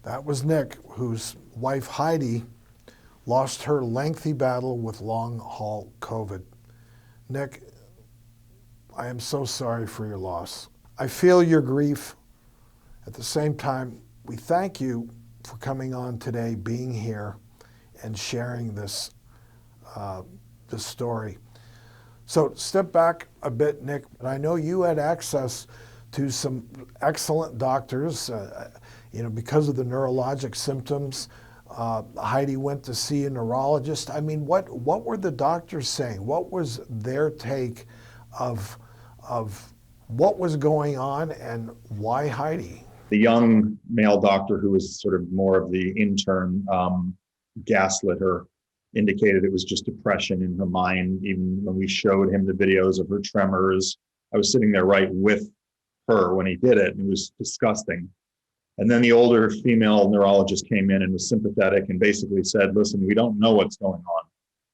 That was Nick, whose wife Heidi lost her lengthy battle with long-haul COVID. Nick, I am so sorry for your loss. I feel your grief. At the same time, we thank you for coming on today, being here, and sharing this story. So step back a bit, Nick. And I know you had access to some excellent doctors, because of the neurologic symptoms. Heidi went to see a neurologist. I mean, what were the doctors saying? What was their take of what was going on and why Heidi? The young male doctor, who was sort of more of the intern, gaslit her, indicated it was just depression in her mind. Even when we showed him the videos of her tremors, I was sitting there right with her when he did it, and it was disgusting. And then the older female neurologist came in and was sympathetic and basically said, listen, we don't know what's going on.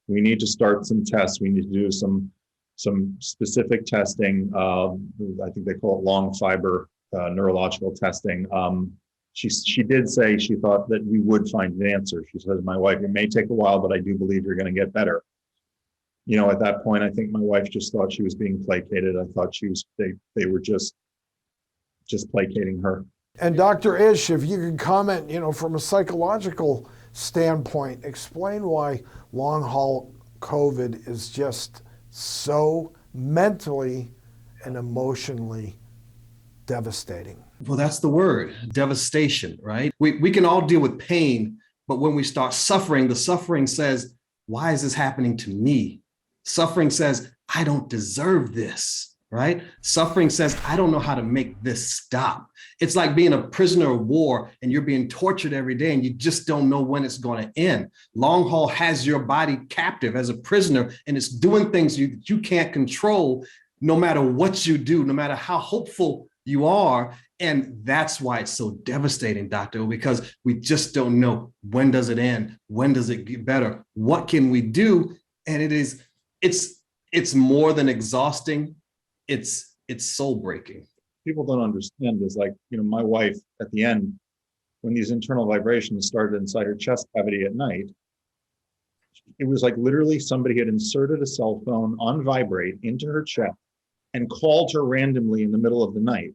We need to start some tests. We need to do some specific testing. I think they call it long fiber neurological testing. She did say she thought that we would find an answer. She says, my wife, it may take a while, but I do believe you're going to get better. At that point, I think my wife just thought she was being placated. I thought they were just placating her. And Dr. Ish, if you could comment, from a psychological standpoint, explain why long-haul COVID is just so mentally and emotionally devastating. Well, that's the word, devastation, right? We can all deal with pain, but when we start suffering, the suffering says, why is this happening to me? Suffering says, I don't deserve this, right? Suffering says, I don't know how to make this stop. It's like being a prisoner of war and you're being tortured every day and you just don't know when it's going to end. Long haul has your body captive as a prisoner and it's doing things you can't control no matter what you do, no matter how hopeful you are. And that's why it's so devastating, Doctor, because we just don't know, when does it end? When does it get better? What can we do? And it's more than exhausting. It's soul breaking. People don't understand is my wife at the end, when these internal vibrations started inside her chest cavity at night, it was like literally somebody had inserted a cell phone on vibrate into her chest and called her randomly in the middle of the night.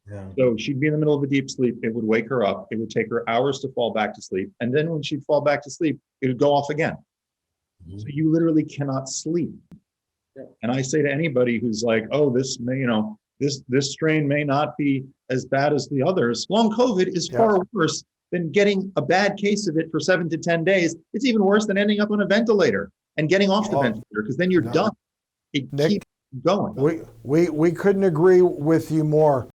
Yeah. So she'd be in the middle of a deep sleep. It would wake her up. It would take her hours to fall back to sleep. And then when she'd fall back to sleep, it would go off again. Mm-hmm. So you literally cannot sleep. Yeah. And I say to anybody who's like, oh, this may, this strain may not be as bad as the others. Long COVID is far worse than getting a bad case of it for 7 to 10 days. It's even worse than ending up on a ventilator and getting off the ventilator, because then you're done. It keeps going. We couldn't agree with you more.